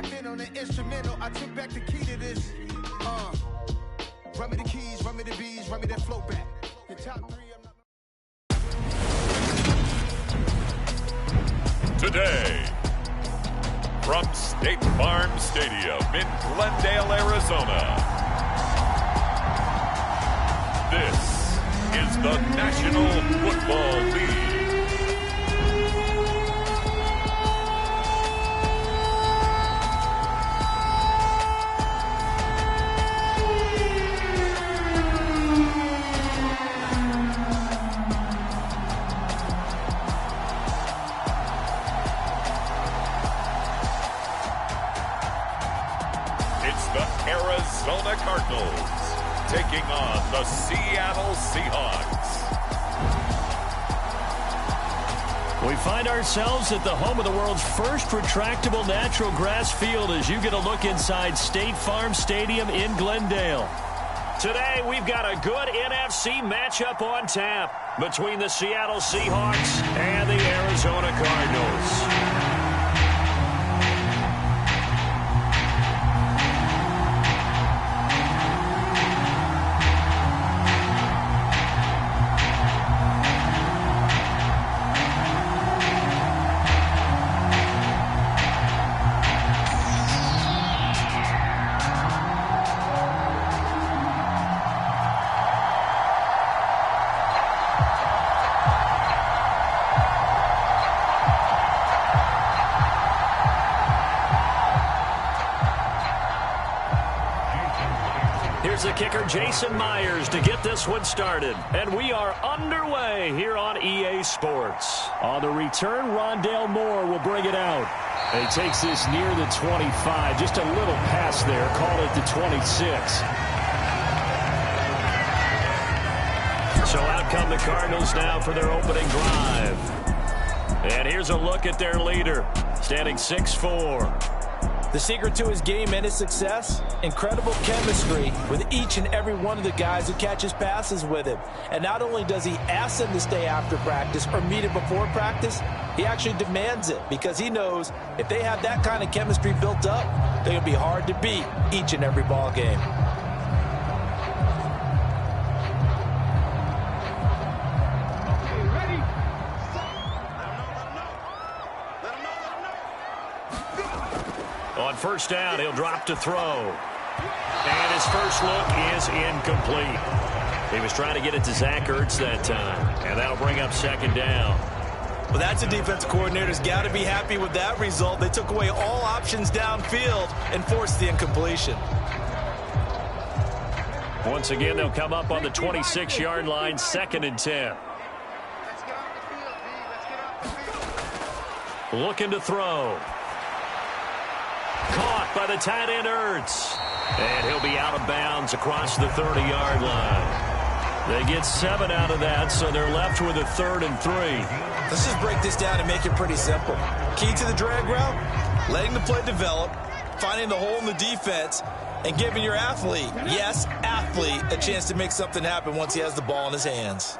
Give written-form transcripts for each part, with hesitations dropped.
locked in on the instrumental. I took back the key to this. Run me the keys, run me the bees, run me that flow back. The top three, I'm not... Today, from State Farm Stadium in Glendale, Arizona, this is the National Football League. Arizona Cardinals taking on the Seattle Seahawks. We find ourselves at the home of the world's first retractable natural grass field as you get a look inside State Farm Stadium in Glendale. Today, we've got a good NFC matchup on tap between the Seattle Seahawks and the Arizona Cardinals. The kicker, Jason Myers, to get this one started. And we are underway here on EA Sports. On the return, Rondale Moore will bring it out. He takes this near the 25. Just a little pass there. Call it the 26. So out come the Cardinals now for their opening drive. And here's a look at their leader, standing 6'4". The secret to his game and his success, incredible chemistry with each and every one of the guys who catches passes with him. And not only does he ask them to stay after practice or meet him before practice, he actually demands it because he knows if they have that kind of chemistry built up, they're going to be hard to beat each and every ball game. On first down, he'll drop to throw. And his first look is incomplete. He was trying to get it to Zach Ertz that time, and that'll bring up second down. Well, that's a defensive coordinator's got to be happy with that result. They took away all options downfield and forced the incompletion. Once again, they'll come up on the 26-yard line, 2nd and 10. Looking to throw. Caught by the tight end Ertz. And he'll be out of bounds across the 30-yard line. They get 7 out of that, so they're left with a 3rd and 3. Let's just break this down and make it pretty simple. Key to the drag route, letting the play develop, finding the hole in the defense, and giving your athlete, yes, athlete, a chance to make something happen once he has the ball in his hands.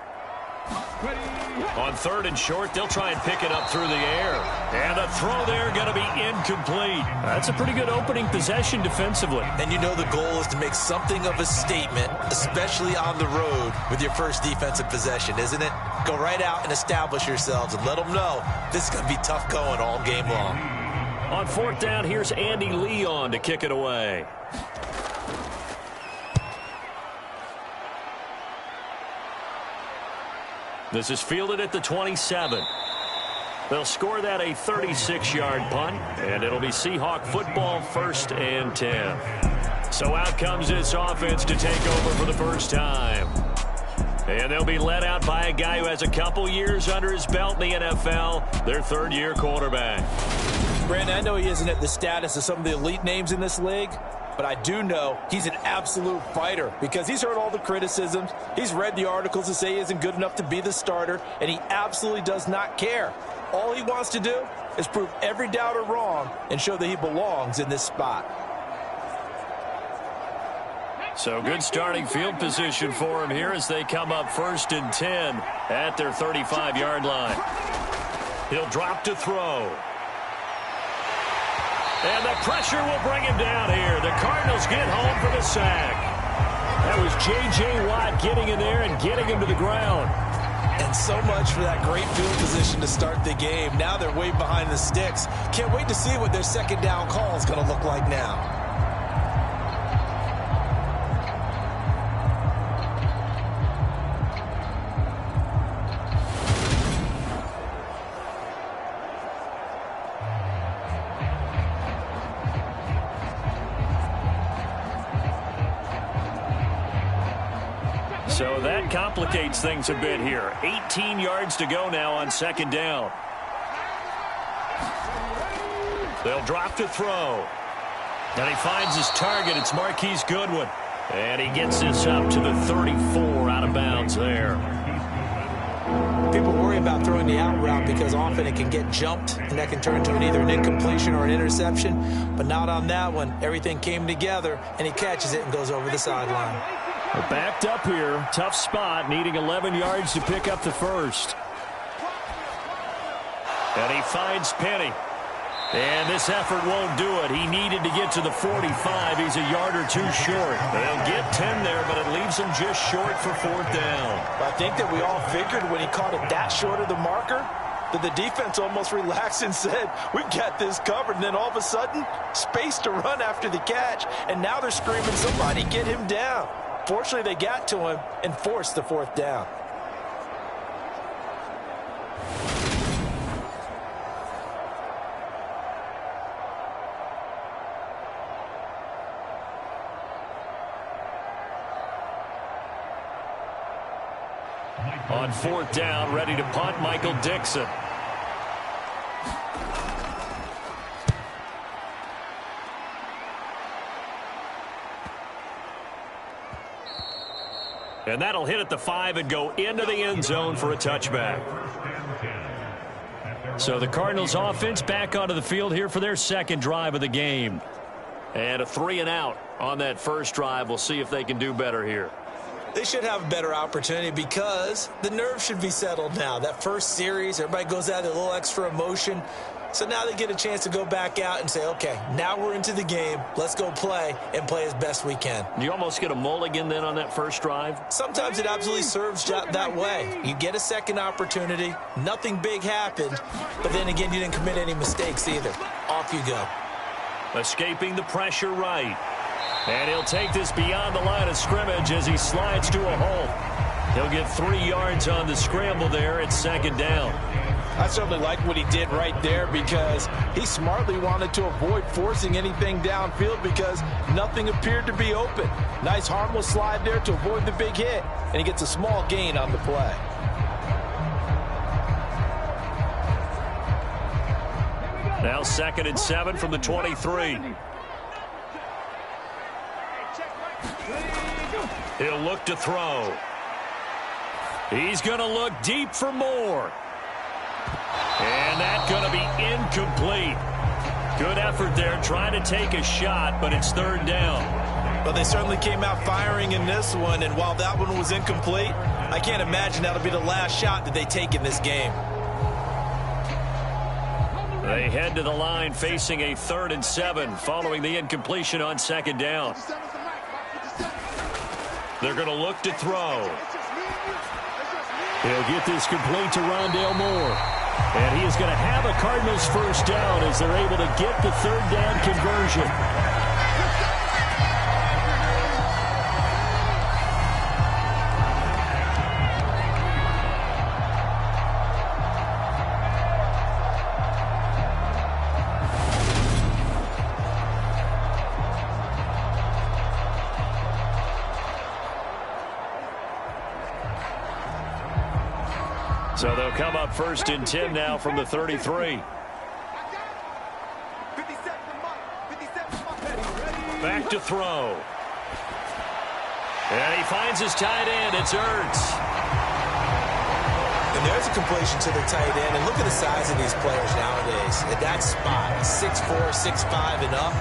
On 3rd and short, they'll try and pick it up through the air. And a throw there going to be incomplete. That's a pretty good opening possession defensively. And you know the goal is to make something of a statement, especially on the road with your first defensive possession, isn't it? Go right out and establish yourselves and let them know this is going to be tough going all game long. On 4th down, here's Andy Leon to kick it away. This is fielded at the 27. They'll score that a 36-yard punt, and it'll be Seahawk football, 1st and 10. So out comes this offense to take over for the first time. And they'll be led out by a guy who has a couple years under his belt in the NFL, their 3rd-year quarterback. Brandon, I know he isn't at the status of some of the elite names in this league, but I do know he's an absolute fighter because he's heard all the criticisms. He's read the articles that say he isn't good enough to be the starter, and he absolutely does not care. All he wants to do is prove every doubter wrong and show that he belongs in this spot. So good starting field position for him here as they come up 1st and 10 at their 35-yard line. He'll drop to throw. And the pressure will bring him down here. The Cardinals get home for the sack. That was J.J. Watt getting in there and getting him to the ground. And so much for that great field position to start the game. Now they're way behind the sticks. Can't wait to see what their second down call is going to look like now. So that complicates things a bit here. 18 yards to go now on second down. They'll drop to throw. And he finds his target. It's Marquise Goodwin. And he gets this up to the 34 out of bounds there. People worry about throwing the out route because often it can get jumped, and that can turn into either an incompletion or an interception. But not on that one. Everything came together, and he catches it and goes over the sideline. We're backed up here. Tough spot, needing 11 yards to pick up the first. And he finds Penny. And this effort won't do it. He needed to get to the 45. He's a yard or two short. They'll get 10 there, but it leaves him just short for fourth down. I think that we all figured when he caught it that short of the marker that the defense almost relaxed and said, we've got this covered. And then all of a sudden, space to run after the catch. And now they're screaming, somebody get him down. Fortunately, they got to him and forced the fourth down. On fourth down, ready to punt, Michael Dixon. And that'll hit at the 5 and go into the end zone for a touchback. So the Cardinals offense back onto the field here for their second drive of the game. And a 3-and-out on that first drive. We'll see if they can do better here. They should have a better opportunity because the nerves should be settled now. That first series, everybody goes out with a little extra emotion. So now they get a chance to go back out and say, okay, now we're into the game. Let's go play and play as best we can. You almost get a mulligan then on that first drive? Sometimes it absolutely serves that way. You get a second opportunity. Nothing big happened. But then again, you didn't commit any mistakes either. Off you go. Escaping the pressure right. And he'll take this beyond the line of scrimmage as he slides to a halt. He'll get 3 yards on the scramble there at second down. I certainly like what he did right there because he smartly wanted to avoid forcing anything downfield because nothing appeared to be open. Nice harmless slide there to avoid the big hit, and he gets a small gain on the play. Now 2nd and 7 from the 23. He'll look to throw. He's going to look deep for more. And that's going to be incomplete. Good effort there, trying to take a shot, but it's third down. Well, they certainly came out firing in this one, and while that one was incomplete, I can't imagine that'll be the last shot that they take in this game. They head to the line facing a 3rd and 7 following the incompletion on second down. They're going to look to throw. He'll get this complete to Rondale Moore. And he is going to have a Cardinals first down as they're able to get the third down conversion. So they'll come up 1st and 10 now from the 33. Back to throw. And he finds his tight end. It's Ertz. And there's a completion to the tight end. And look at the size of these players nowadays. At that spot, 6'4", 6'5", and up.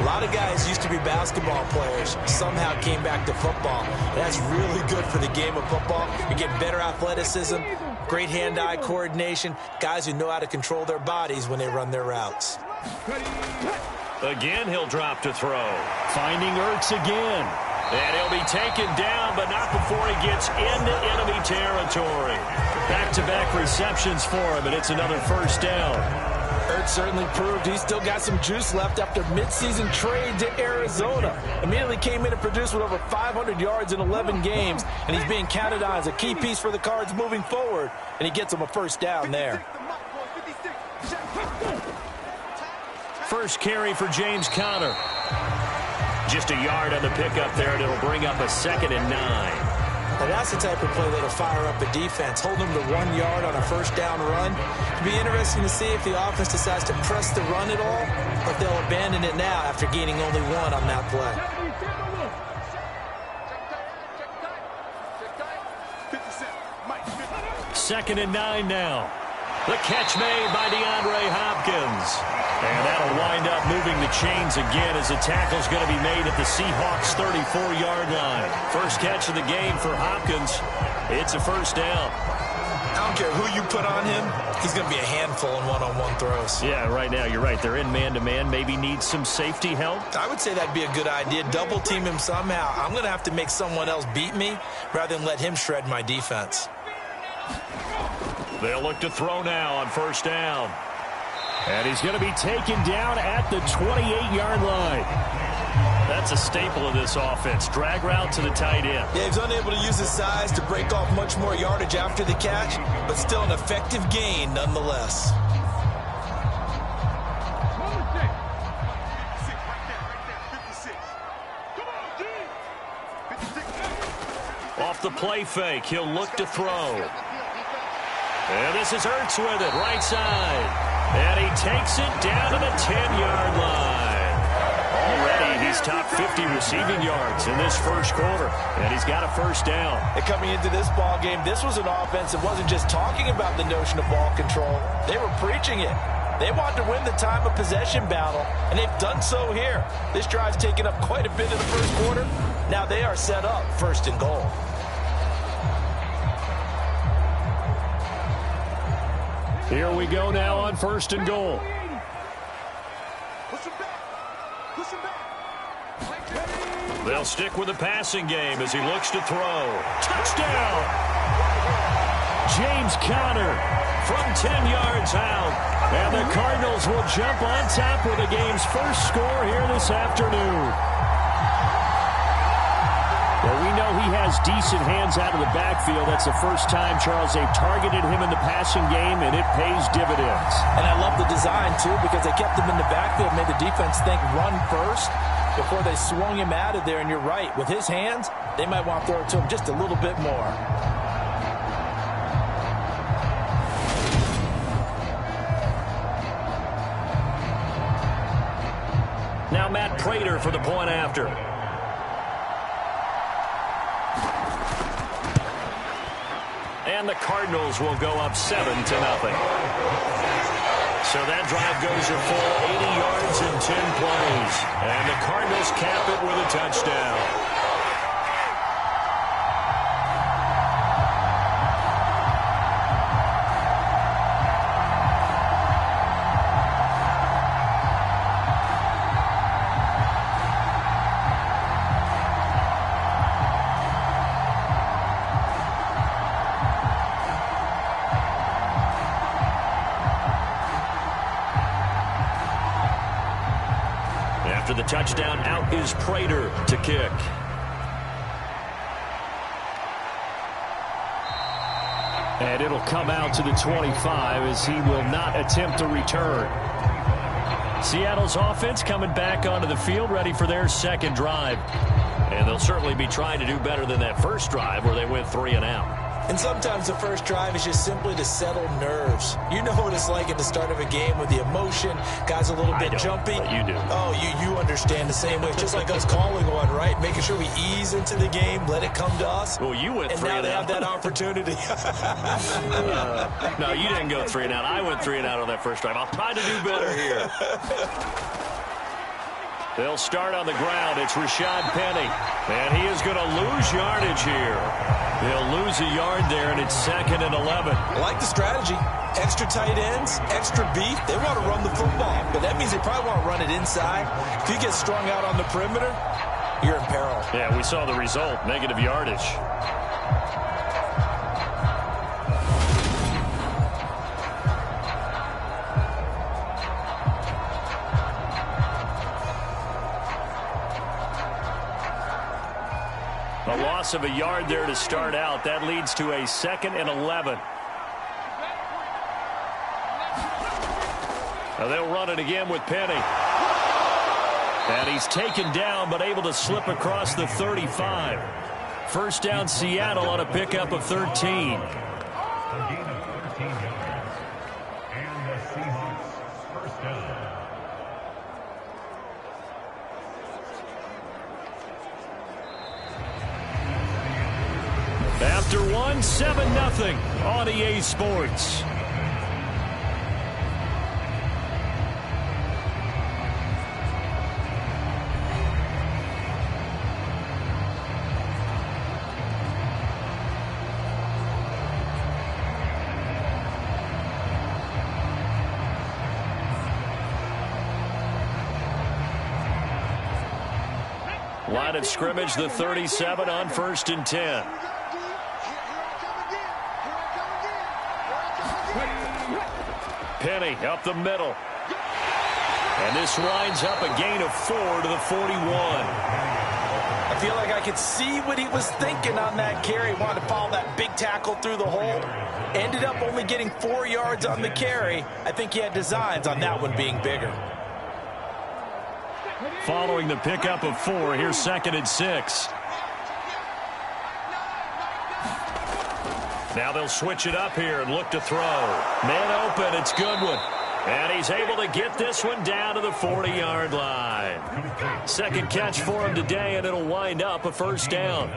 A lot of guys used to be basketball players, somehow came back to football. And that's really good for the game of football. You get better athleticism, great hand-eye coordination, guys who know how to control their bodies when they run their routes. Again, he'll drop to throw. Finding Ertz again. And he'll be taken down, but not before he gets into enemy territory. Back-to-back receptions for him, and it's another first down. Ertz certainly proved he's still got some juice left after midseason trade to Arizona. Immediately came in and produced with over 500 yards in 11 games, and he's being counted on as a key piece for the Cards moving forward, and he gets him a first down there. First carry for James Conner. Just a yard on the pickup there, and it'll bring up a 2nd and 9. Now that's the type of play that'll fire up a defense. Hold them to 1 yard on a first down run. It'll be interesting to see if the offense decides to press the run at all, or if they'll abandon it now after gaining only 1 on that play. Second and 9 now. The catch made by DeAndre Hopkins. And that'll wind up moving the chains again as the tackle's going to be made at the Seahawks' 34-yard line. First catch of the game for Hopkins. It's a first down. I don't care who you put on him, he's going to be a handful in one-on-one throws. Yeah, right now, you're right. They're in man-to-man. Maybe needs some safety help. I would say that'd be a good idea. Double team him somehow. I'm going to have to make someone else beat me rather than let him shred my defense. They'll look to throw now on first down. And he's going to be taken down at the 28-yard line. That's a staple of this offense. Drag route to the tight end. Yeah, he's unable to use his size to break off much more yardage after the catch, but still an effective gain nonetheless. Off the play fake, he'll look to throw. And this is Ertz with it, right side. And he takes it down to the 10-yard line. Already, he's top 50 receiving yards in this first quarter. And he's got a first down. And coming into this ball game, this was an offense that wasn't just talking about the notion of ball control. They were preaching it. They wanted to win the time of possession battle, and they've done so here. This drive's taken up quite a bit in the first quarter. Now they are set up 1st and goal. Here we go now on 1st and goal. They'll stick with the passing game as he looks to throw. Touchdown! James Conner from 10 yards out. And the Cardinals will jump on top with the game's first score here this afternoon. Well, we know he has decent hands out of the backfield. That's the first time, Charles, they've targeted him in the passing game, and it pays dividends. And I love the design, too, because they kept him in the backfield, made the defense think run first before they swung him out of there. And you're right, with his hands, they might want to throw it to him just a little bit more. Now Matt Prater for the point after. And the Cardinals will go up 7-0. So that drive goes a full 80 yards in 10 plays. And the Cardinals cap it with a touchdown. After the touchdown, out is Prater to kick. And it'll come out to the 25 as he will not attempt to return. Seattle's offense coming back onto the field, ready for their second drive. And they'll certainly be trying to do better than that first drive where they went 3 and out. And sometimes the first drive is just simply to settle nerves. You know what it's like at the start of a game with the emotion. Guys a little bit jumpy. But you do. Oh, you understand the same way. Just like us calling one, right? Making sure we ease into the game, let it come to us. Well, you went 3 and out. And now they have that opportunity. No, you didn't go 3 and out. I went 3 and out on that first drive. I'll try to do better here. They'll start on the ground. It's Rashad Penny. And he is going to lose yardage here. They'll lose a yard there, and it's 2nd and 11. I like the strategy. Extra tight ends, extra beef. They want to run the football, but that means they probably want to run it inside. If you get strung out on the perimeter, you're in peril. Yeah, we saw the result, negative yardage. A loss of a yard there to start out. That leads to a 2nd and 11. Now they'll run it again with Penny. And he's taken down, but able to slip across the 35. First down, Seattle on a pickup of 13. After one, 7-0 on EA Sports. Line of scrimmage, the 37 on 1st and 10. Penny up the middle. And this winds up a gain of 4 to the 41. I feel like I could see what he was thinking on that carry. Wanted to follow that big tackle through the hole. Ended up only getting 4 yards on the carry. I think he had designs on that one being bigger. Following the pickup of 4, here's 2nd and 6. Now they'll switch it up here and look to throw. Man open, it's Goodwin. And he's able to get this one down to the 40-yard line. Second catch for him today, and it'll wind up a first down.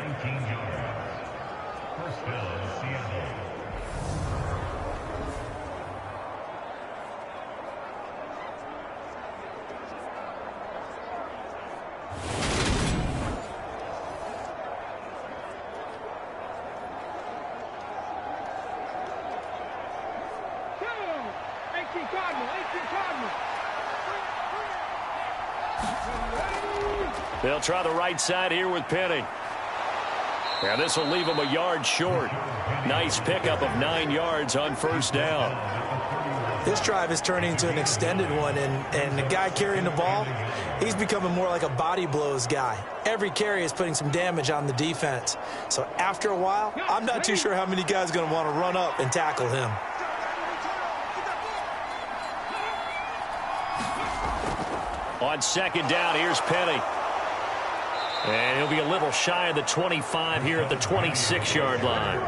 They'll try the right side here with Penny. And this will leave him a yard short. Nice pickup of 9 yards on first down. This drive is turning into an extended one, and the guy carrying the ball, he's becoming more like a body blows guy. Every carry is putting some damage on the defense. So after a while, I'm not too sure how many guys are going to want to run up and tackle him. On second down, here's Penny. And he'll be a little shy of the 25 here at the 26-yard line.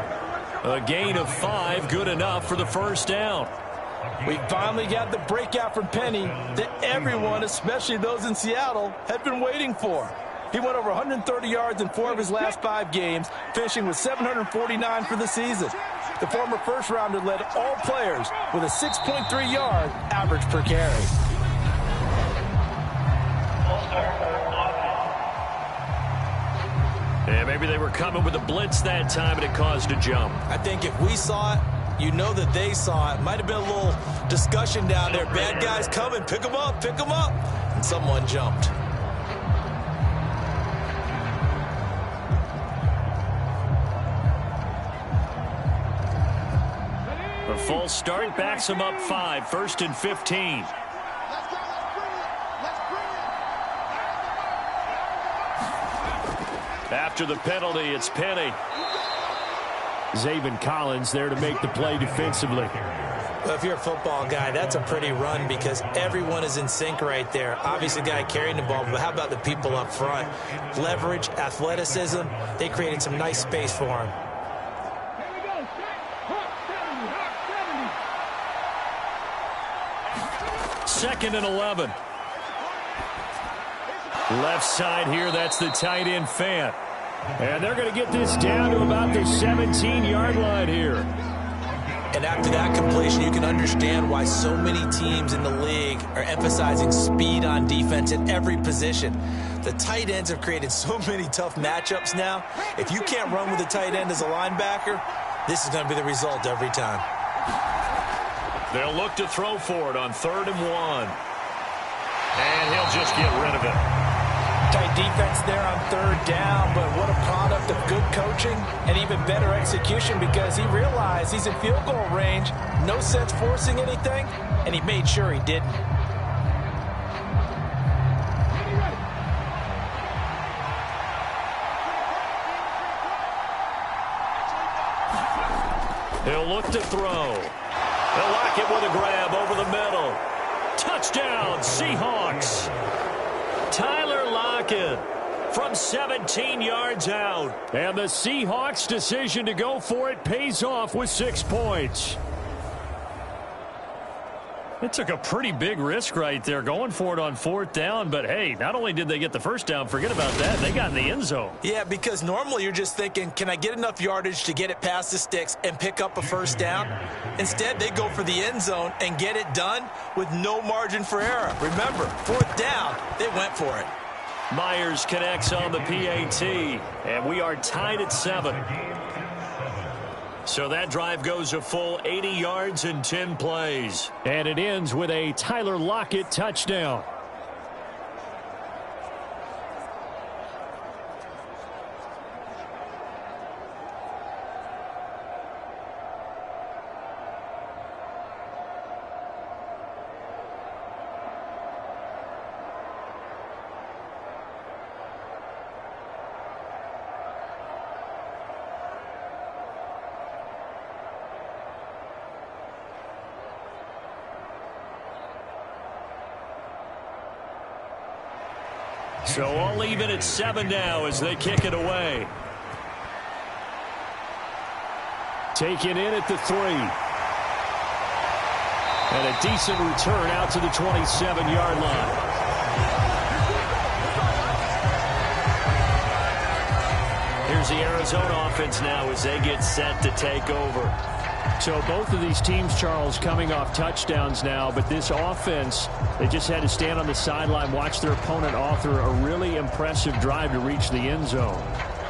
A gain of 5, good enough for the first down. We finally got the breakout from Penny that everyone, especially those in Seattle, had been waiting for. He went over 130 yards in 4 of his last 5 games, finishing with 749 for the season. The former first-rounder led all players with a 6.3-yard average per carry. Yeah, maybe they were coming with a blitz that time, and it caused a jump. I think if we saw it, you know that they saw it. Might have been a little discussion down there. Bad guys coming, pick them up, pick them up. And someone jumped. A false start backs him up 5, 1st and 15. After the penalty, it's Penny. Zaven Collins there to make the play defensively. Well, if you're a football guy, that's a pretty run because everyone is in sync right there. Obviously, the guy carrying the ball, but how about the people up front? Leverage, athleticism, they created some nice space for him. Second and 11. Left side here, that's the tight end Fant. And they're going to get this down to about the 17-yard line here. And after that completion, you can understand why so many teams in the league are emphasizing speed on defense at every position. The tight ends have created so many tough matchups now. If you can't run with a tight end as a linebacker, this is going to be the result every time. They'll look to throw for it on 3rd and 1. And he'll just get rid of it. Tight defense there on 3rd down, but what a product of good coaching and even better execution, because he realized he's in field goal range. No sense forcing anything, and he made sure he didn't. He'll look to throw. They'll lock it with a grab over the middle. Touchdown, Seahawks. Tyler Lockett from 17 yards out. And the Seahawks' decision to go for it pays off with 6 points. It took a pretty big risk right there going for it on 4th down. But, hey, not only did they get the first down, forget about that, they got in the end zone. Yeah, because normally you're just thinking, can I get enough yardage to get it past the sticks and pick up a first down? Instead, they go for the end zone and get it done with no margin for error. Remember, 4th down, they went for it. Myers connects on the PAT, and we are tied at 7. So that drive goes a full 80 yards in 10 plays. And it ends with a Tyler Lockett touchdown. So all even at 7 now as they kick it away. Taken in at the 3. And a decent return out to the 27-yard line. Here's the Arizona offense now as they get set to take over. So both of these teams, Charles, coming off touchdowns now, but this offense, they just had to stand on the sideline, watch their opponent author a really impressive drive to reach the end zone.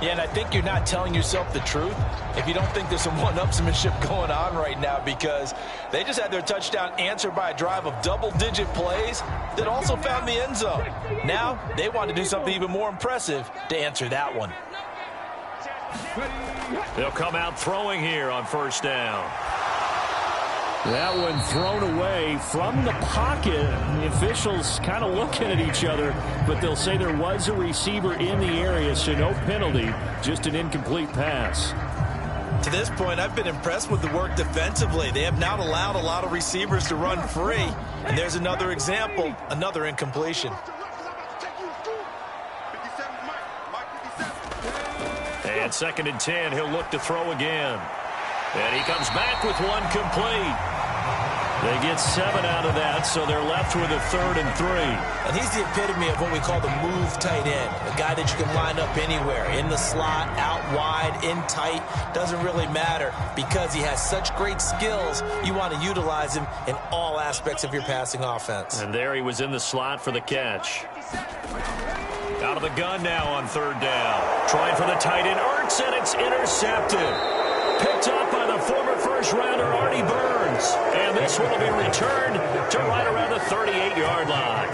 Yeah, and I think you're not telling yourself the truth if you don't think there's some one-upsmanship going on right now, because they just had their touchdown answered by a drive of double-digit plays that also found the end zone. Now they want to do something even more impressive to answer that one. They'll come out throwing here on 1st down. That one thrown away from the pocket. The officials kind of looking at each other, but they'll say there was a receiver in the area, so no penalty, just an incomplete pass. To this point, I've been impressed with the work defensively. They have not allowed a lot of receivers to run free. And there's another example, another incompletion. And 2nd and 10, he'll look to throw again. And he comes back with one complete. They get 7 out of that, so they're left with a 3rd and 3. And he's the epitome of what we call the move tight end, a guy that you can line up anywhere, in the slot, out wide, in tight, doesn't really matter, because he has such great skills. You want to utilize him in all aspects of your passing offense. And there he was in the slot for the catch. Out of the gun now on 3rd down. Trying for the tight end, Ertz, and it's intercepted. Picked up by the former first-rounder Artie Burns. And this one will be returned to right around the 38-yard line.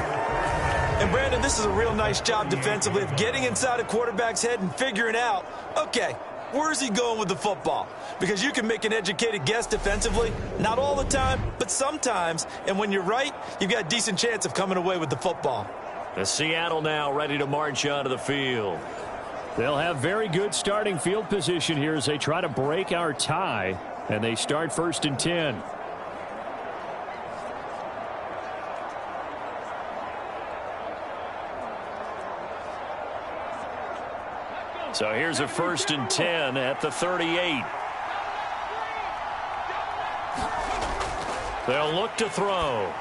And, Brandon, this is a real nice job defensively of getting inside a quarterback's head and figuring out, okay, where's he going with the football? Because you can make an educated guess defensively, not all the time, but sometimes. And when you're right, you've got a decent chance of coming away with the football. The Seattle now ready to march onto the field. They'll have very good starting field position here as they try to break our tie. And they start 1st and 10. So here's a 1st and 10 at the 38. They'll look to throw.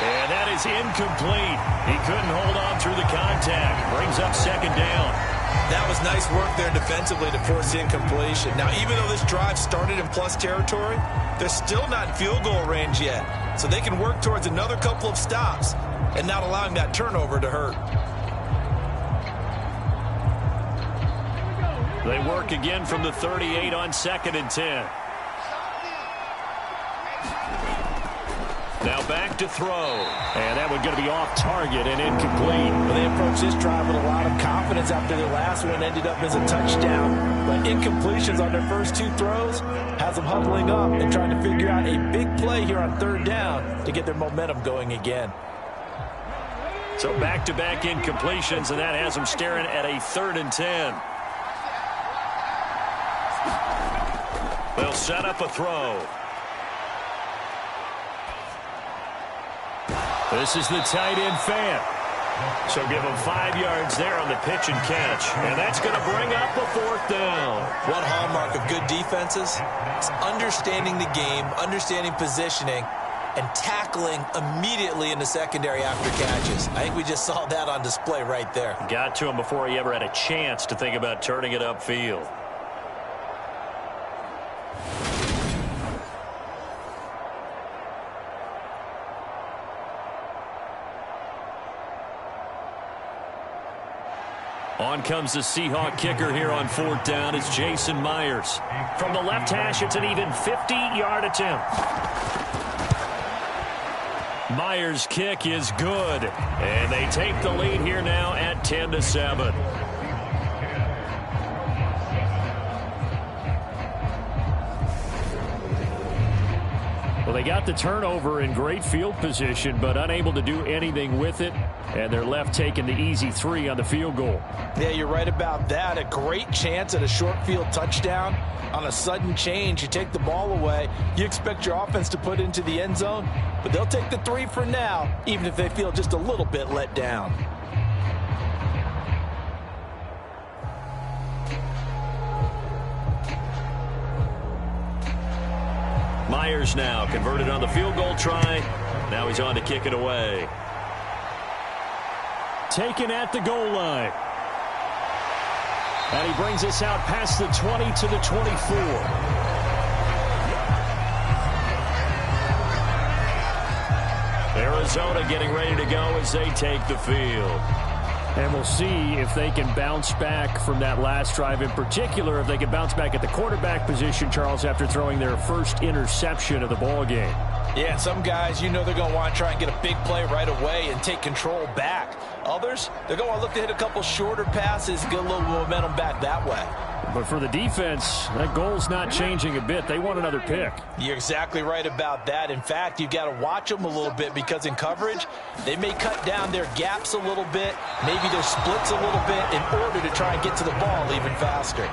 And that is incomplete. He couldn't hold on through the contact. Brings up 2nd down. That was nice work there defensively to force the incompletion. Now, even though this drive started in plus territory, they're still not in field goal range yet. So they can work towards another couple of stops and not allowing that turnover to hurt. They work again from the 38 on 2nd and 10. Now back to throw. And that one going to be off target and incomplete. Well, they approached this drive with a lot of confidence after their last one ended up as a touchdown. But incompletions on their first 2 throws has them huddling up and trying to figure out a big play here on 3rd down to get their momentum going again. So back-to-back incompletions, and that has them staring at a 3rd and 10. They'll set up a throw. This is the tight end fan. So give him 5 yards there on the pitch and catch. And that's going to bring up a 4th down. One hallmark of good defenses is understanding the game, understanding positioning, and tackling immediately in the secondary after catches. I think we just saw that on display right there. Got to him before he ever had a chance to think about turning it upfield. On comes the Seahawk kicker here on 4th down. It's Jason Myers. From the left hash, it's an even 50-yard attempt. Myers' kick is good. And they take the lead here now at 10-7. Well, they got the turnover in great field position, but unable to do anything with it. And they're left taking the easy 3 on the field goal. Yeah, you're right about that. A great chance at a short field touchdown. On a sudden change, you take the ball away. You expect your offense to put into the end zone, but they'll take the 3 for now, even if they feel just a little bit let down. Myers now converted on the field goal try. Now he's on to kick it away. Taken at the goal line. And he brings us out past the 20 to the 24. Arizona getting ready to go as they take the field. And we'll see if they can bounce back from that last drive. In particular, if they can bounce back at the quarterback position, Charles, after throwing their first interception of the ball game. Yeah, some guys, you know they're going to want to try and get a big play right away and take control back. Others, they're going to look to hit a couple shorter passes, get a little momentum back that way. But for the defense, that goal's not changing a bit. They want another pick. You're exactly right about that. In fact, you've got to watch them a little bit because in coverage, they may cut down their gaps a little bit, maybe their splits a little bit in order to try and get to the ball even faster.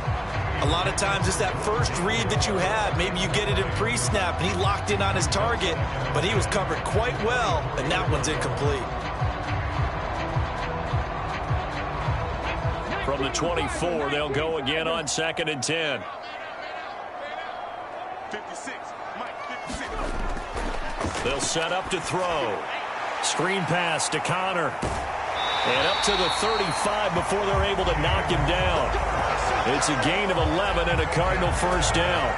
A lot of times it's that first read that you have. Maybe you get it in pre-snap and he locked in on his target, but he was covered quite well, and that one's incomplete. From the 24, they'll go again on 2nd and 10. 56. They'll set up to throw. Screen pass to Connor. And up to the 35 before they're able to knock him down. It's a gain of 11 and a Cardinal first down.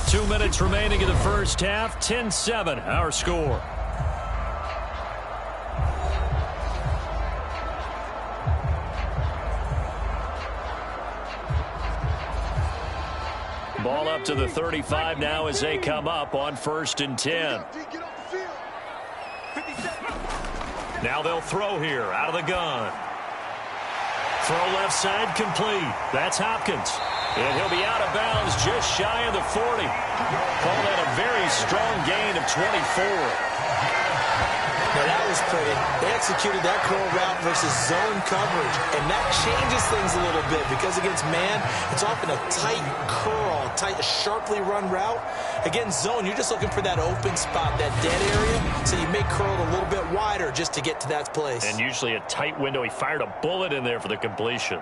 Two minutes remaining in the first half. 10-7, our score. Ball up to the 35 now as they come up on 1st and 10. Now they'll throw here out of the gun. Throw left side complete. That's Hopkins. And he'll be out of bounds just shy of the 40. Call that a very strong gain of 24. Now that was pretty. They executed that curl route versus zone coverage, and that changes things a little bit because against man, it's often a tight curl, a sharply run route. Against zone, you're just looking for that open spot, that dead area, so you may curl it a little bit wider just to get to that place. And usually a tight window. He fired a bullet in there for the completion.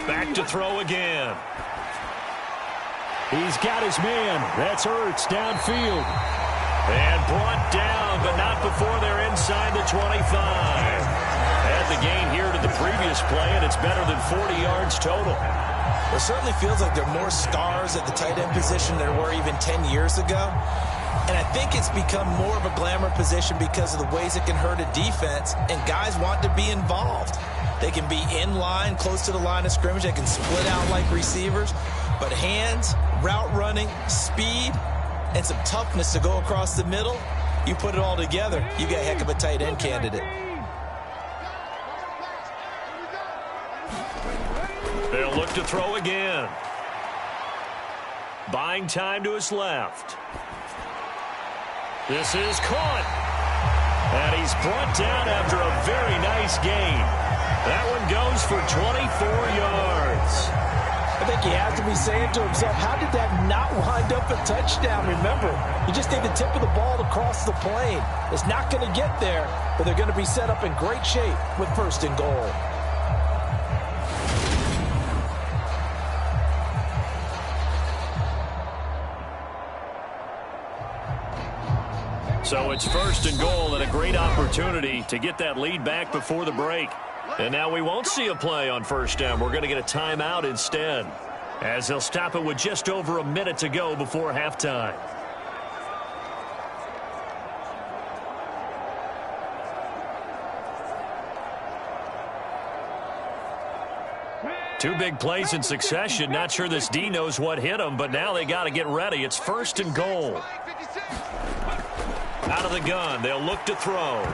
Back to throw again. He's got his man. That's Ertz downfield. And brought down, but not before they're inside the 25. Had the gain here to the previous play, and it's better than 40 yards total. It certainly feels like there are more stars at the tight end position than there were even 10 years ago. And I think it's become more of a glamour position because of the ways it can hurt a defense, and guys want to be involved. They can be in line, close to the line of scrimmage. They can split out like receivers. But hands, route running, speed, and some toughness to go across the middle, you put it all together, you got a heck of a tight end candidate. They'll look to throw again. Buying time to his left. This is caught. And he's brought down after a very nice gain. That one goes for 24 yards. I think he has to be saying to himself, how did that not wind up a touchdown? Remember, you just need the tip of the ball to cross the plane. It's not going to get there, but they're going to be set up in great shape with first and goal. So it's first and goal and a great opportunity to get that lead back before the break. And now we won't see a play on first down. We're going to get a timeout instead, as they'll stop it with just over a minute to go before halftime. Two big plays in succession. Not sure this D knows what hit him, but now they got to get ready. It's first and goal. Out of the gun, they'll look to throw.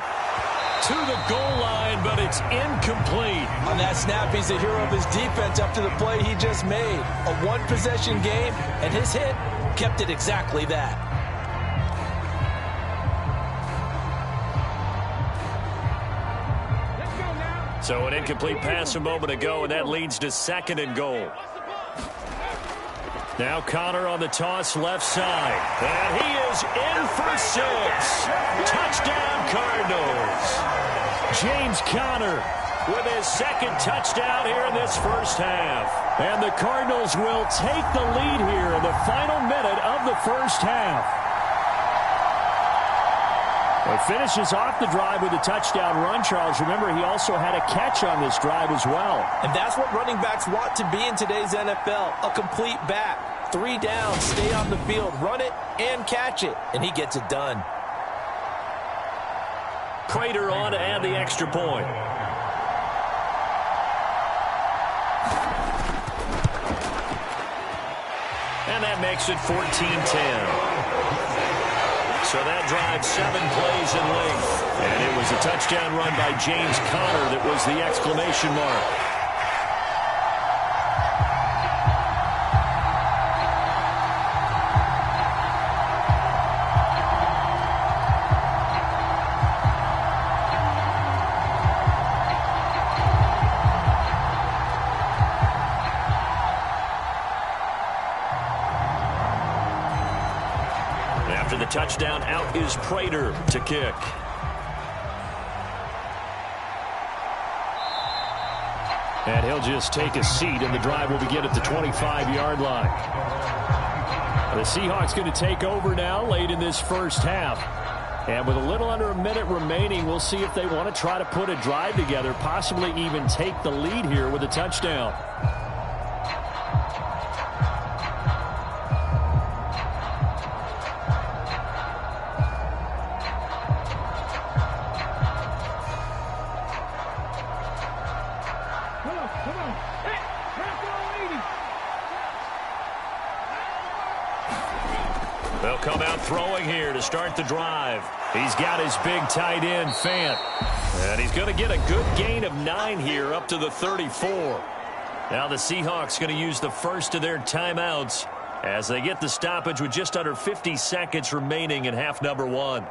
To the goal line, but it's incomplete. On that snap, he's the hero of his defense after the play he just made. A one-possession game, and his hit kept it exactly that. So an incomplete pass a moment ago, and that leads to second and goal. Now Connor on the toss left side. And he is in for 6. Touchdown Cardinals. James Conner with his second touchdown here in this first half. And the Cardinals will take the lead here in the final minute of the first half. It finishes off the drive with a touchdown run, Charles. Remember, he also had a catch on this drive as well. And that's what running backs want to be in today's NFL, a complete back. 3 downs, stay on the field, run it, and catch it. And he gets it done. Prater on to add the extra point. And that makes it 14-10. So that drive 7 plays in length. And it was a touchdown run by James Conner that was the exclamation mark. After the touchdown, out is Prater to kick. And he'll just take a seat, and the drive will begin at the 25-yard line. The Seahawks going to take over now late in this first half. And with a little under a minute remaining, we'll see if they want to try to put a drive together, possibly even take the lead here with a touchdown. They'll come out throwing here to start the drive. He's got his big tight end, Fant. And he's going to get a good gain of 9 here up to the 34. Now the Seahawks going to use the first of their timeouts as they get the stoppage with just under 50 seconds remaining in half number 1.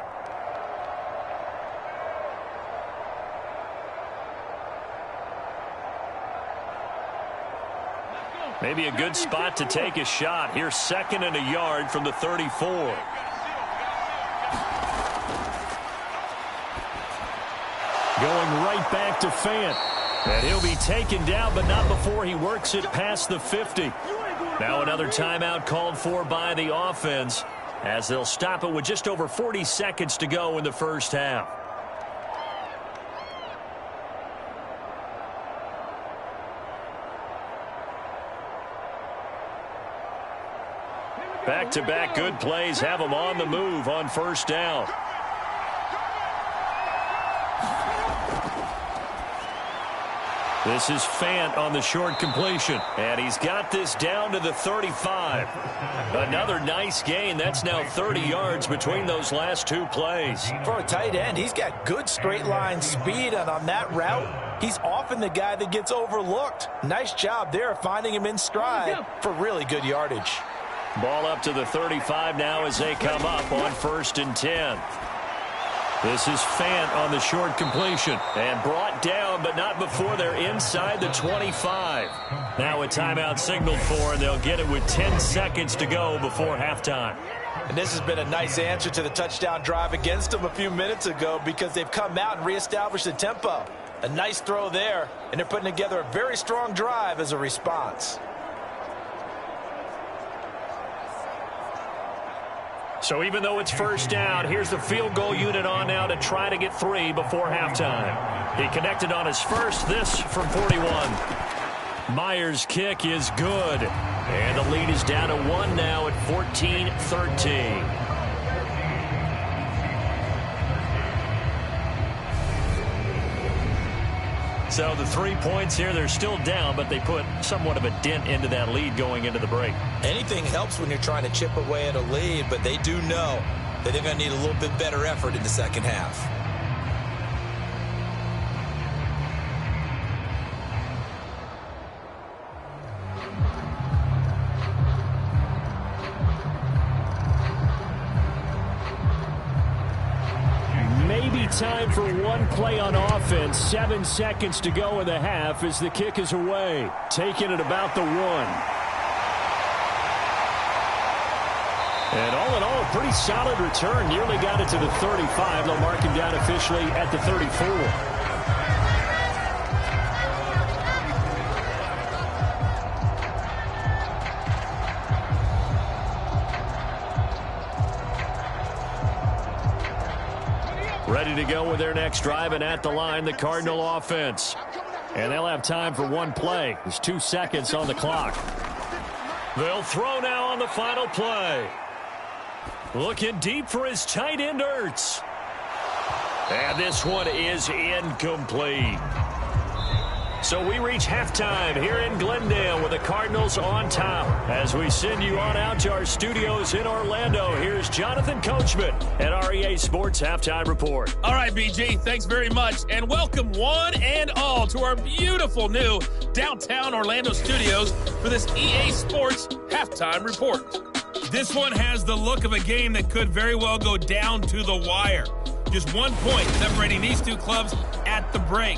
Maybe a good spot to take a shot. Here's 2nd and a yard from the 34. Going right back to Fant. And he'll be taken down, but not before he works it past the 50. Now another timeout called for by the offense, as they'll stop it with just over 40 seconds to go in the first half. Back-to-back good plays have them on the move on first down. This is Fant on the short completion, and he's got this down to the 35. Another nice gain. That's now 30 yards between those last two plays. For a tight end, he's got good straight line speed, and on that route, he's often the guy that gets overlooked. Nice job there finding him in stride for really good yardage. Ball up to the 35 now as they come up on 1st and 10. This is Fant on the short completion, and brought down, but not before they're inside the 25. Now a timeout signaled for, and they'll get it with 10 seconds to go before halftime. And this has been a nice answer to the touchdown drive against them a few minutes ago, because they've come out and reestablished the tempo. A nice throw there, and they're putting together a very strong drive as a response. So even though it's first down, here's the field goal unit on now to try to get 3 before halftime. He connected on his first, this from 41. Myers' kick is good. And the lead is down to 1 now at 14-13. So the 3 points here, they're still down, but they put somewhat of a dent into that lead going into the break. Anything helps when you're trying to chip away at a lead, but they do know that they're going to need a little bit better effort in the second half. Time for one play on offense. 7 seconds to go in the half as the kick is away. Taking it about the 1. And all in all, a pretty solid return. Nearly got it to the 35. They'll mark him down officially at the 34. Ready to go with their next drive, and at the line, the Cardinal offense. And they'll have time for one play. There's 2 seconds on the clock. They'll throw now on the final play. Looking deep for his tight end, Ertz. And this one is incomplete. So we reach halftime here in Glendale with the Cardinals on top. As we send you on out to our studios in Orlando, here's Jonathan Coachman at REA Sports Halftime Report. All right, BG, thanks very much. And welcome one and all to our beautiful new downtown Orlando studios for this EA Sports Halftime Report. This one has the look of a game that could very well go down to the wire. Just 1 point separating these two clubs at the break.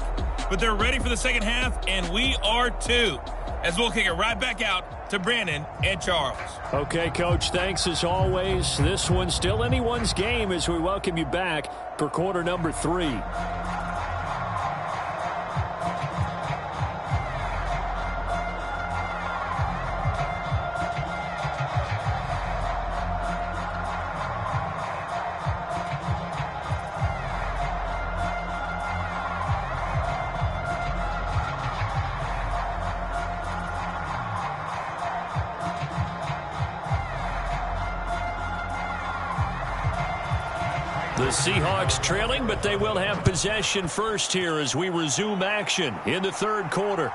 But they're ready for the second half, and we are too. As we'll kick it right back out to Brandon and Charles. Okay, Coach, thanks as always. This one's still anyone's game as we welcome you back for quarter number 3. The Seahawks trailing, but they will have possession first here as we resume action in the third quarter.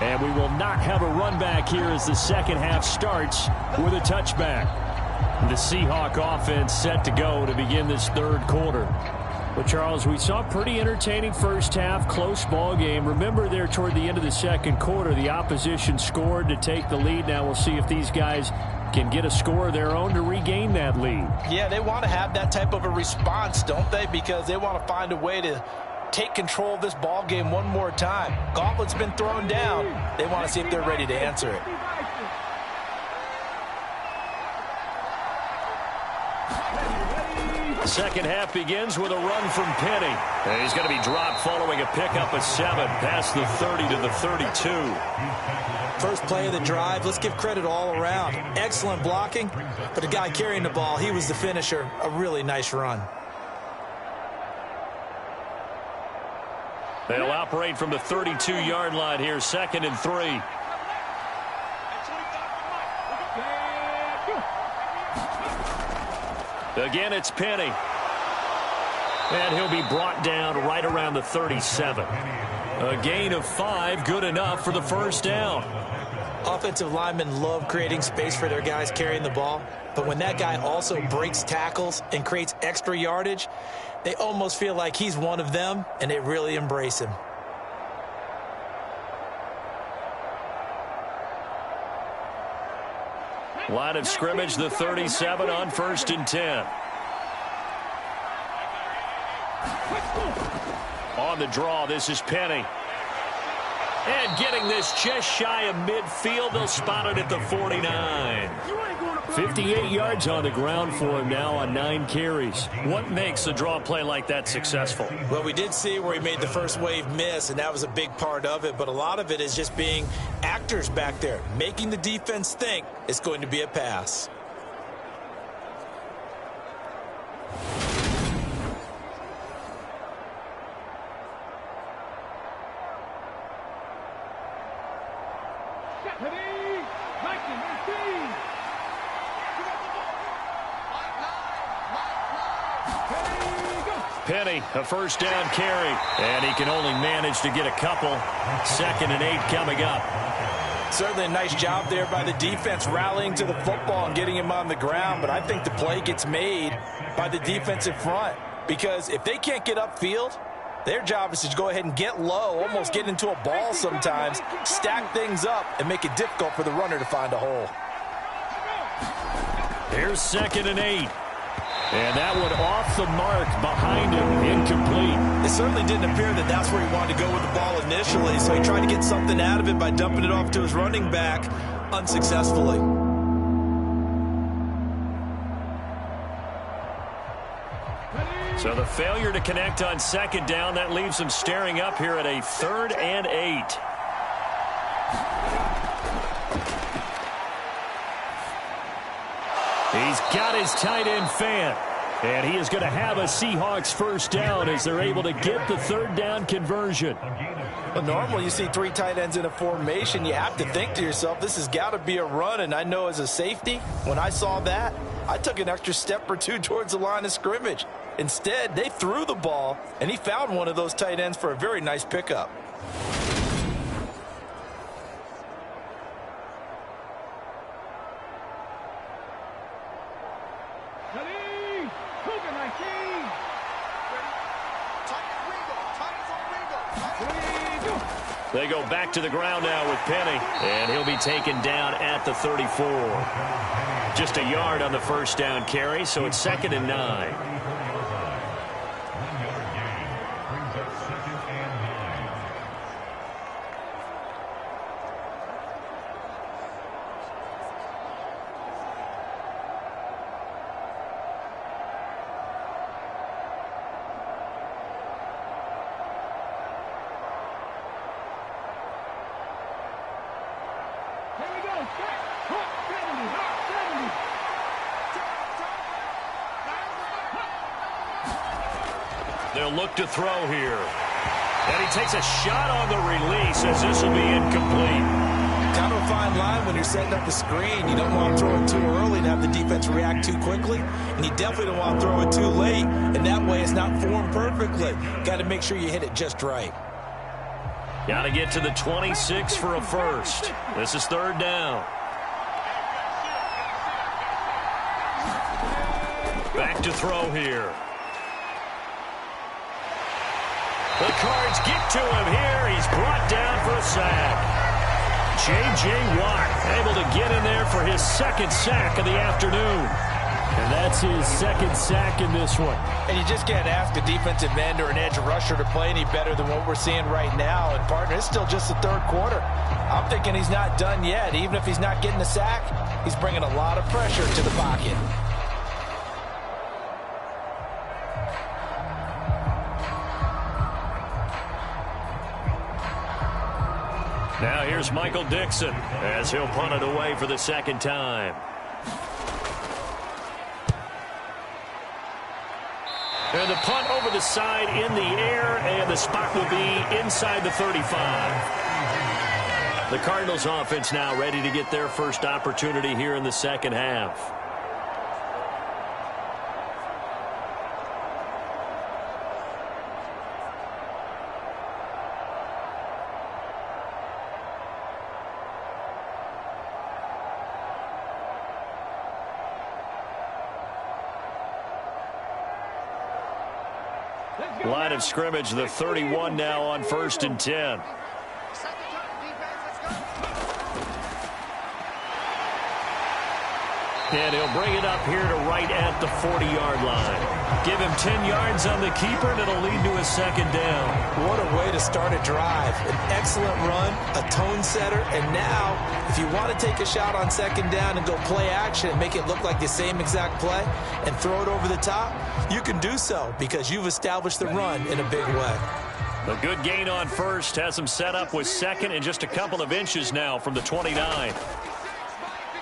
And we will not have a run back here as the second half starts with a touchback. The Seahawk offense set to go to begin this third quarter. Well, Charles, we saw a pretty entertaining first half, close ball game. Remember there toward the end of the second quarter, the opposition scored to take the lead. Now we'll see if these guys can get a score of their own to regain that lead. Yeah, they want to have that type of a response, don't they? Because they want to find a way to take control of this ball game one more time. Gauntlet's been thrown down. They want to see if they're ready to answer it. Second half begins with a run from Penny. And he's going to be dropped following a pickup of 7 past the 30 to the 32. First play of the drive, let's give credit all around. Excellent blocking, but the guy carrying the ball, he was the finisher. A really nice run. They'll operate from the 32-yard line here, 2nd and 3. Again, it's Penny. And he'll be brought down right around the 37. A gain of 5, good enough for the first down. Offensive linemen love creating space for their guys carrying the ball, but when that guy also breaks tackles and creates extra yardage, they almost feel like he's one of them, and they really embrace him. Line of scrimmage, the 37 on 1st and 10. On the draw, this is Penny. And getting this just shy of midfield, they'll spot it at the 49. 58 yards on the ground for him now on 9 carries. What makes a draw play like that successful? Well, we did see where he made the first wave miss, and that was a big part of it. But a lot of it is just being actors back there, making the defense think it's going to be a pass. Penny, a first down carry, and he can only manage to get a couple. 2nd and 8 coming up. Certainly a nice job there by the defense rallying to the football and getting him on the ground, but I think the play gets made by the defensive front, because if they can't get upfield, their job is to go ahead and get low, almost get into a ball sometimes, stack things up, and make it difficult for the runner to find a hole. Here's 2nd and 8. And that one off the mark behind him, incomplete. It certainly didn't appear that that's where he wanted to go with the ball initially, so he tried to get something out of it by dumping it off to his running back unsuccessfully. So the failure to connect on 2nd down, that leaves him staring up here at a 3rd and 8. He's got his tight end fan, and he is going to have a Seahawks first down as they're able to get the 3rd down conversion. Well, normally you see 3 tight ends in a formation, you have to think to yourself, this has got to be a run, and I know as a safety, when I saw that, I took an extra step or 2 towards the line of scrimmage. Instead, they threw the ball, and he found one of those tight ends for a very nice pickup. They go back to the ground now with Penny, and he'll be taken down at the 34. Just a yard on the first down carry, so it's 2nd and 9. They'll look to throw here. And he takes a shot on the release as this will be incomplete. Kind of a fine line when you're setting up the screen. You don't want to throw it too early and have the defense react too quickly. And you definitely don't want to throw it too late. And that way it's not formed perfectly. Got to make sure you hit it just right. Got to get to the 26 for a first. This is 3rd down. Back to throw here. The Cards get to him here. He's brought down for a sack. J.J. Watt able to get in there for his 2nd sack of the afternoon. And that's his 2nd sack in this one. And you just can't ask a defensive end or an edge rusher to play any better than what we're seeing right now. And, partner, it's still just the 3rd quarter. I'm thinking he's not done yet. Even if he's not getting the sack, he's bringing a lot of pressure to the pocket. Now here's Michael Dixon as he'll punt it away for the second time. And the punt over the side in the air, and the spot will be inside the 35. The Cardinals offense now ready to get their first opportunity here in the second half. Line of scrimmage, the 31 now on 1st and 10. And he'll bring it up here to right at the 40-yard line. Give him 10 yards on the keeper, and it'll lead to a second down. What a way to start a drive. An excellent run, a tone setter, and now, if you want to take a shot on second down and go play action and make it look like the same exact play and throw it over the top, you can do so because you've established the run in a big way. A good gain on first has him set up with second and just a couple of inches now from the 29.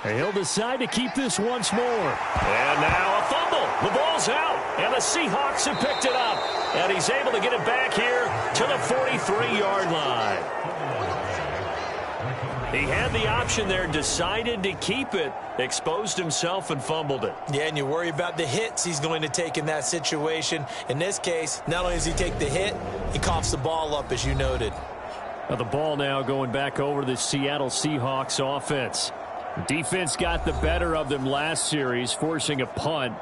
He'll decide to keep this once more. And now a fumble. The ball's out. And the Seahawks have picked it up. And he's able to get it back here to the 43-yard line. He had the option there, decided to keep it, exposed himself and fumbled it. Yeah, and you worry about the hits he's going to take in that situation. In this case, not only does he take the hit, he coughs the ball up, as you noted. Now the ball now going back over to the Seattle Seahawks offense. Defense got the better of them last series, forcing a punt.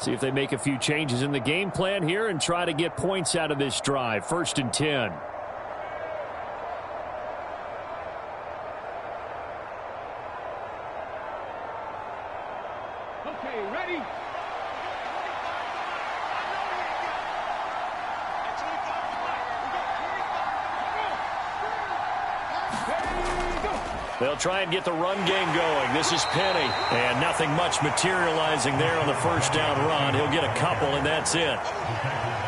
See if they make a few changes in the game plan here and try to get points out of this drive. 1st and 10. Okay, ready? They'll try and get the run game going. This is Penny. And nothing much materializing there on the first down run. He'll get a couple, and that's it.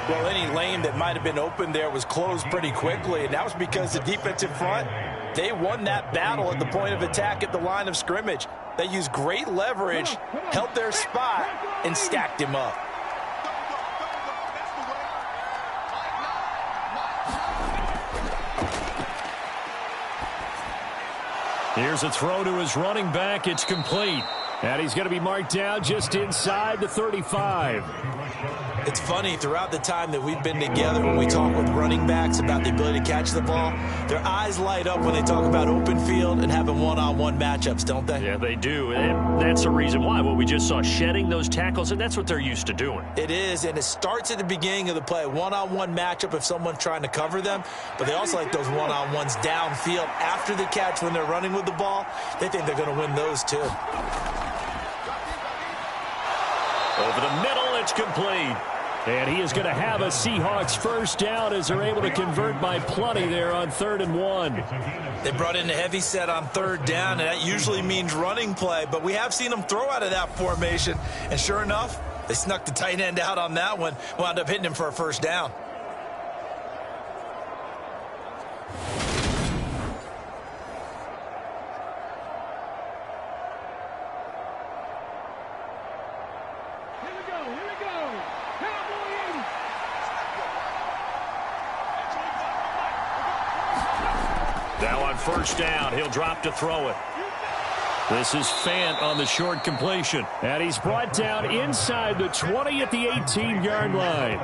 Well, any lane that might have been open there was closed pretty quickly, and that was because the defensive front, they won that battle at the point of attack at the line of scrimmage. They used great leverage, held their spot, and stacked him up. Here's a throw to his running back. It's complete. And he's going to be marked down just inside the 35. It's funny, throughout the time that we've been together, when we talk with running backs about the ability to catch the ball, their eyes light up when they talk about open field and having one-on-one matchups, don't they? Yeah, they do. And that's the reason why. Well, we just saw shedding those tackles, and that's what they're used to doing. It is, and it starts at the beginning of the play. One-on-one matchup if someone's trying to cover them, but they also like those one-on-ones downfield after the catch when they're running with the ball. They think they're going to win those too. Over the middle, it's complete. And he is going to have a Seahawks first down as they're able to convert by plenty there on 3rd and 1. They brought in a heavy set on 3rd down, and that usually means running play, but we have seen them throw out of that formation. And sure enough, they snuck the tight end out on that one, wound up hitting him for a first down. Now on first down, he'll drop to throw it. This is Fant on the short completion. And he's brought down inside the 20 at the 18-yard line.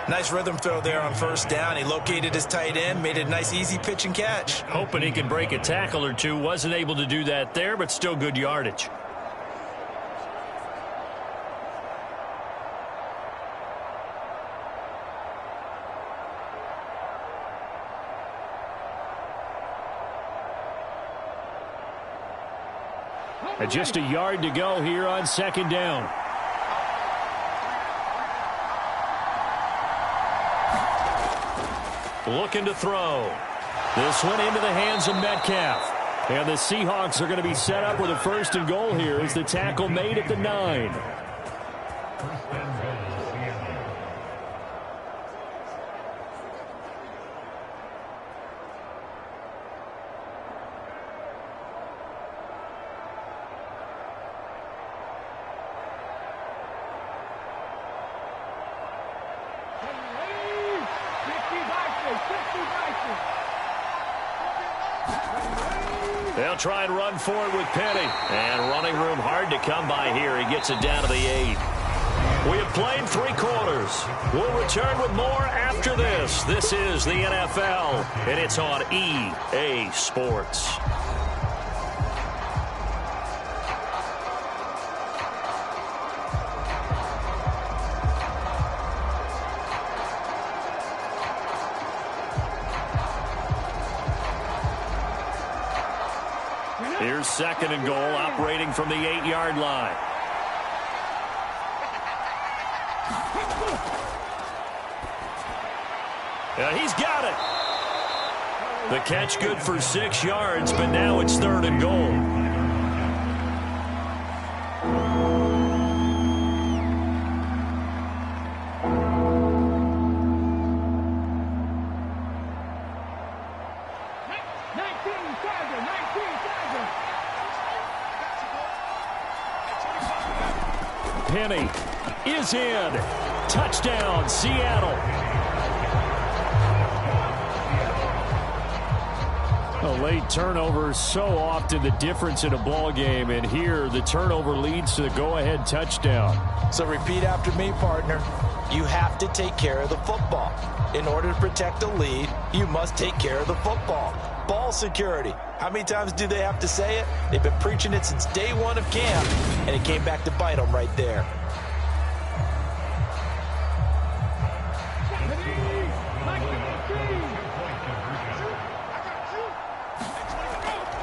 Nice rhythm throw there on first down. He located his tight end, made it a nice, easy pitch and catch. Hoping he can break a tackle or two. Wasn't able to do that there, but still good yardage. And just a yard to go here on second down. Looking to throw. This one into the hands of Metcalf. And the Seahawks are going to be set up with a 1st and goal here as the tackle made at the 9. They'll try and run for it with Penny. And running room hard to come by here. He gets it down to the 8. We have played 3 quarters. We'll return with more after this. This is the NFL, and it's on EA Sports. Here's 2nd and goal, operating from the 8-yard line. He's got it. The catch good for 6 yards, but now it's 3rd and goal. Penny is in. Touchdown, Seattle. A late turnover is so often the difference in a ball game, and here the turnover leads to the go-ahead touchdown. So repeat after me, partner. You have to take care of the football. In order to protect a lead, you must take care of the football. Ball security. How many times do they have to say it? They've been preaching it since day 1 of camp, and it came back to bite them right there.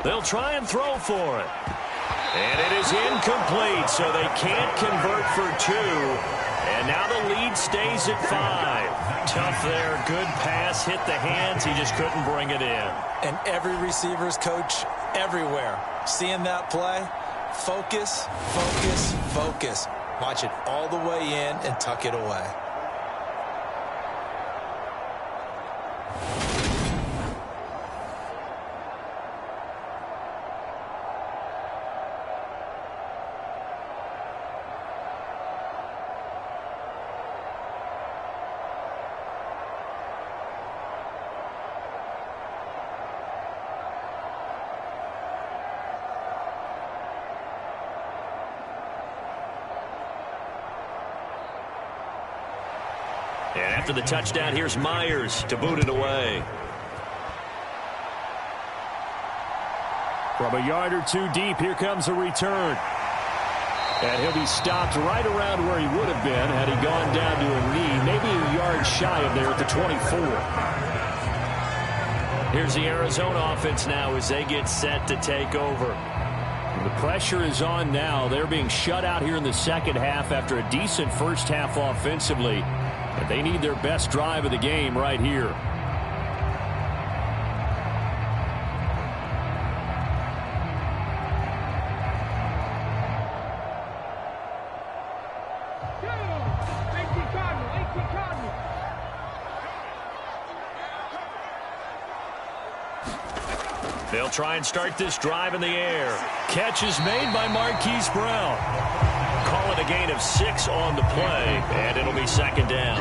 They'll try and throw for it. And it is incomplete, so they can't convert for 2. And now the lead stays at 5. Tough there. Good pass. Hit the hands. He just couldn't bring it in. And every receiver's coach everywhere. Seeing that play, focus, focus, focus. Watch it all the way in and tuck it away. And after the touchdown, here's Myers to boot it away. From a yard or 2 deep, here comes a return. And he'll be stopped right around where he would have been had he gone down to a knee, maybe a yard shy of there at the 24. Here's the Arizona offense now as they get set to take over. The pressure is on now. They're being shut out here in the second half after a decent first half offensively. And they need their best drive of the game right here. They'll try and start this drive in the air. Catch is made by Marquise Brown. Call it a gain of 6 on the play, and it'll be 2nd down.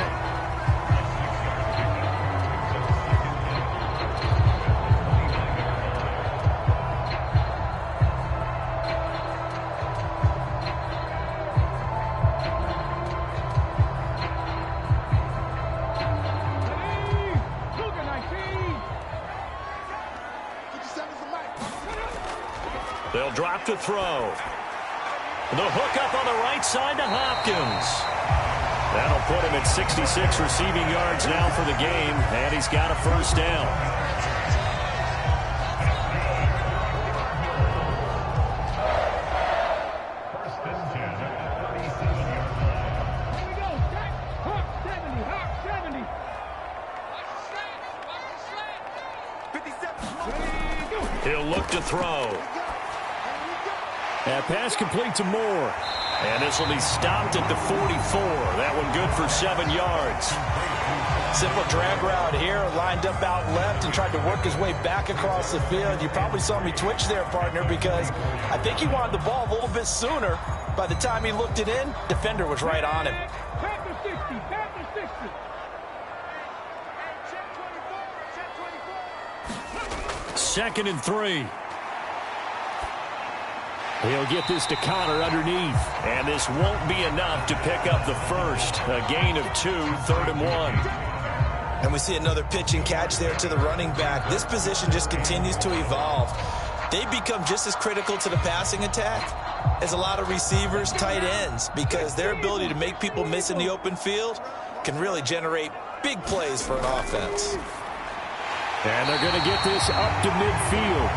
They'll drop to throw. The hook up on the right side to Hopkins. That'll put him at 66 receiving yards now for the game, and he's got a first down. He'll look to throw. That pass complete to Moore. And this will be stopped at the 44. That one good for 7 yards. Simple drag route here, lined up out left and tried to work his way back across the field. You probably saw me twitch there, partner, because I think he wanted the ball a little bit sooner. By the time he looked it in, defender was right on him. Panther 60, Panther 60. 2nd and 3. He'll get this to Connor underneath. And this won't be enough to pick up the first. A gain of 2, 3rd and 1. And we see another pitch and catch there to the running back. This position just continues to evolve. They become just as critical to the passing attack as a lot of receivers, tight ends, because their ability to make people miss in the open field can really generate big plays for an offense. And they're going to get this up to midfield.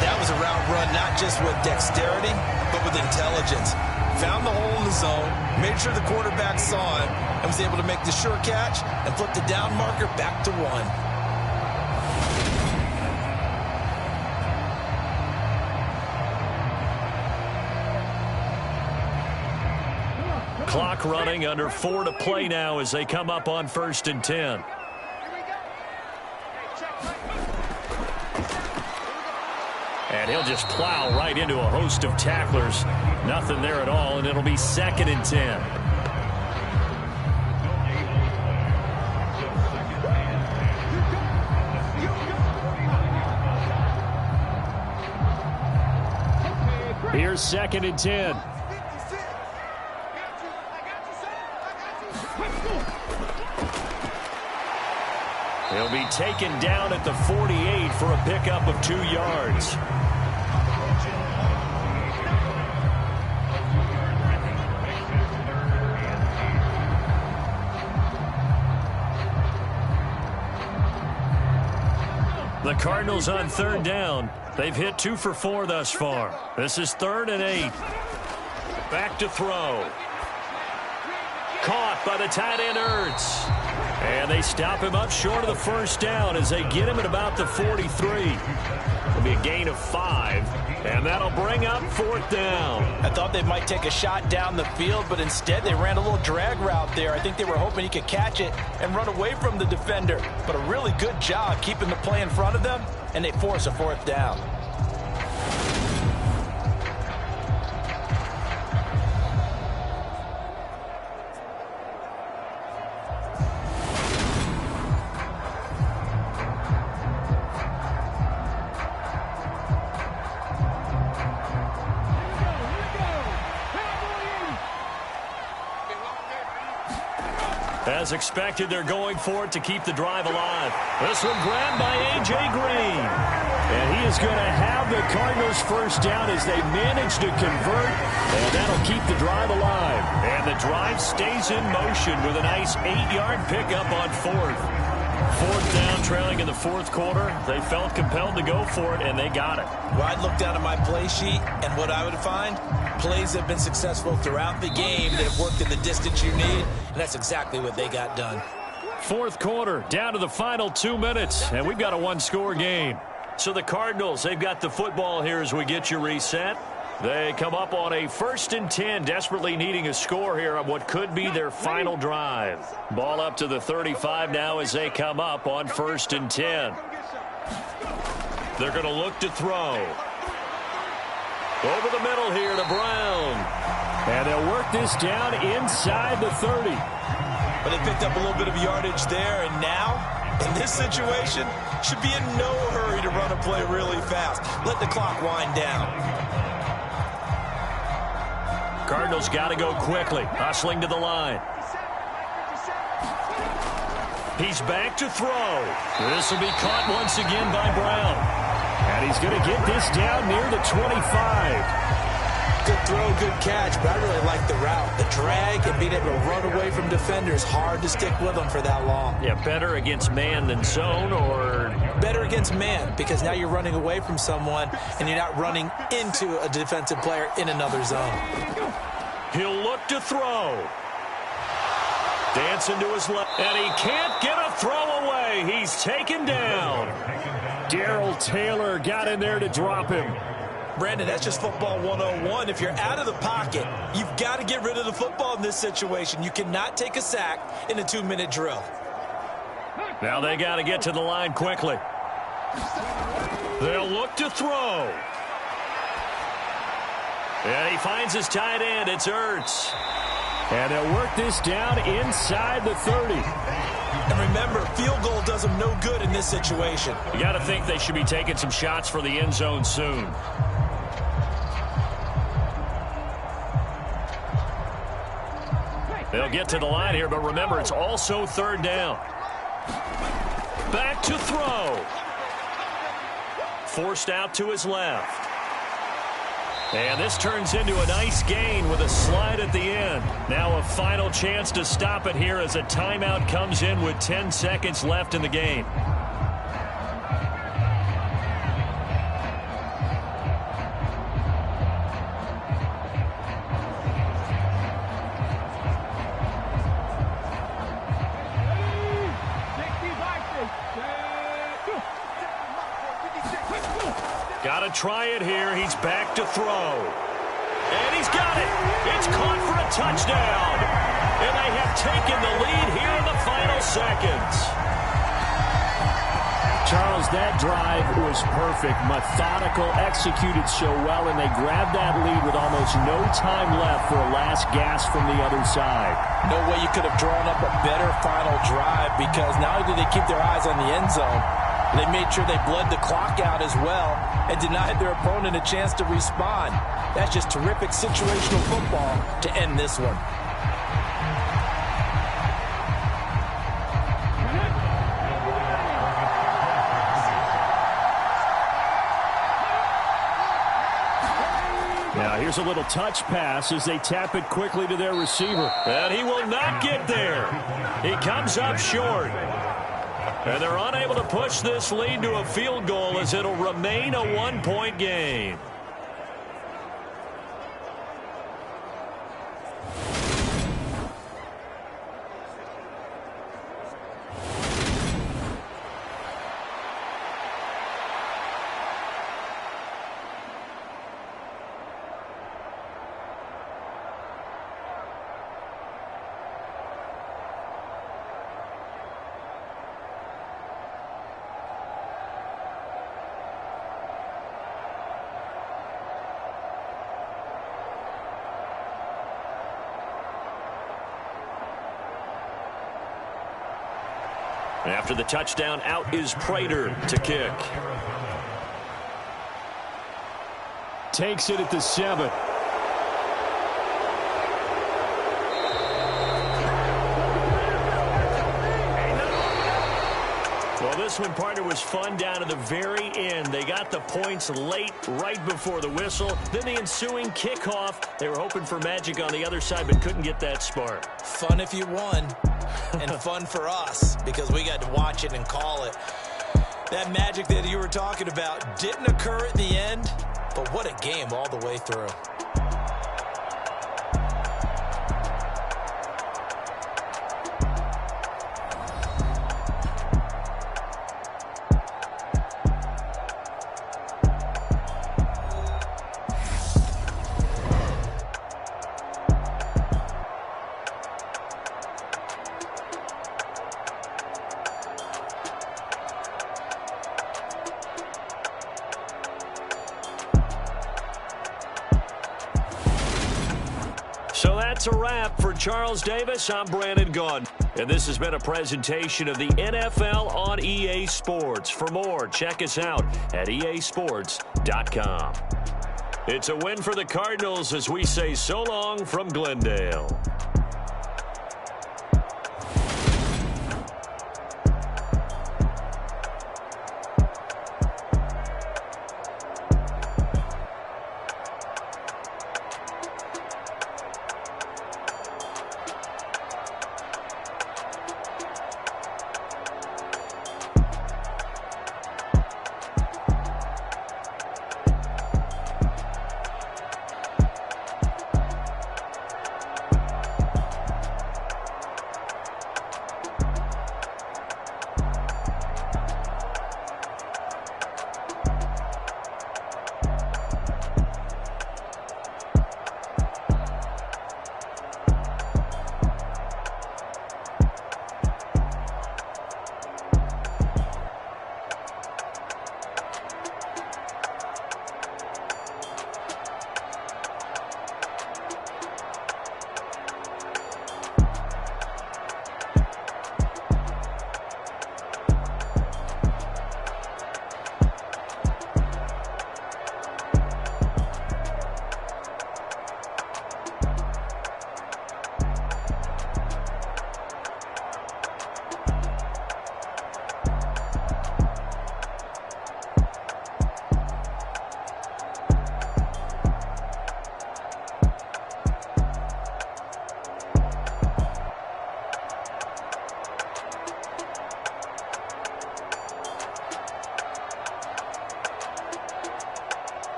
That was a route run not just with dexterity, but with intelligence. Found the hole in the zone, made sure the quarterback saw him, and was able to make the sure catch and flip the down marker back to 1. Clock running, under 4 to play now as they come up on 1st and 10. And he'll just plow right into a host of tacklers. Nothing there at all, and it'll be 2nd and 10. Here's 2nd and 10. He'll be taken down at the 48 for a pickup of 2 yards. The Cardinals on 3rd down. They've hit 2 for 4 thus far. This is 3rd and 8. Back to throw. Caught by the tight end Ertz. And they stop him up short of the 1st down as they get him at about the 43. It'll be a gain of 5, and that'll bring up 4th down. I thought they might take a shot down the field, but instead they ran a little drag route there. I think they were hoping he could catch it and run away from the defender. But a really good job keeping the play in front of them, and they force a 4th down. As expected, they're going for it to keep the drive alive. This one grabbed by A.J. Green. And he is going to have the Cardinals 1st down as they manage to convert. And that'll keep the drive alive. And the drive stays in motion with a nice 8-yard pickup on 4th. 4th down, trailing in the 4th quarter. They felt compelled to go for it, and they got it. Well, I'd look down at my play sheet, and what I would find, plays have been successful throughout the game that have worked in the distance you need, and that's exactly what they got done. 4th quarter, down to the final 2 minutes, and we've got a 1-score game. So the Cardinals, they've got the football here as we get you reset. They come up on a 1st and 10, desperately needing a score here on what could be their final drive. Ball up to the 35 now as they come up on 1st and 10. They're going to look to throw. Over the middle here to Brown. And they'll work this down inside the 30. But they picked up a little bit of yardage there, and now, in this situation, should be in no hurry to run a play really fast. Let the clock wind down. Cardinals got to go quickly, hustling to the line. He's back to throw. This will be caught once again by Brown. And he's going to get this down near the 25. Good throw, good catch, but I really like the route. The drag and being able to run away from defenders, hard to stick with them for that long. Yeah, better against man than zone, or? Better against man, because now you're running away from someone and you're not running into a defensive player in another zone. He'll look to throw. Dancing to his left, and he can't get a throw away. He's taken down. Darrell Taylor got in there to drop him. Brandon, that's just football 101. If you're out of the pocket, you've got to get rid of the football in this situation. You cannot take a sack in a 2-minute drill. Now they got to get to the line quickly. They'll look to throw. And he finds his tight end. It's Ertz. And they'll work this down inside the 30. And remember, field goal does them no good in this situation. You got to think they should be taking some shots for the end zone soon. They'll get to the line here, but remember, it's also third down. Back to throw. Forced out to his left. And this turns into a nice gain with a slide at the end. Now a final chance to stop it here as a timeout comes in with 10 seconds left in the game. Got to try it here. He's back to throw. And he's got it. It's caught for a touchdown. And they have taken the lead here in the final seconds. Charles, that drive was perfect. Methodical, executed so well, and they grabbed that lead with almost no time left for a last gasp from the other side. No way you could have drawn up a better final drive, because not only did they keep their eyes on the end zone, they made sure they bled the clock out as well and denied their opponent a chance to respond. That's just terrific situational football to end this one. Now here's a little touch pass as they tap it quickly to their receiver. And he will not get there. He comes up short. And they're unable to push this lead to a field goal as it'll remain a one-point game. After the touchdown, out is Prater to kick. Takes it at the 7. Well, this one, partner, was fun down to the very end. They got the points late, right before the whistle. Then the ensuing kickoff. They were hoping for magic on the other side, but couldn't get that spark. Fun if you won, and fun for us, because we got to watch it and call it. That magic that you were talking about didn't occur at the end, but what a game all the way through. So that's a wrap for Charles Davis. I'm Brandon Gaudin, and this has been a presentation of the NFL on EA Sports. For more, check us out at easports.com. It's a win for the Cardinals as we say so long from Glendale.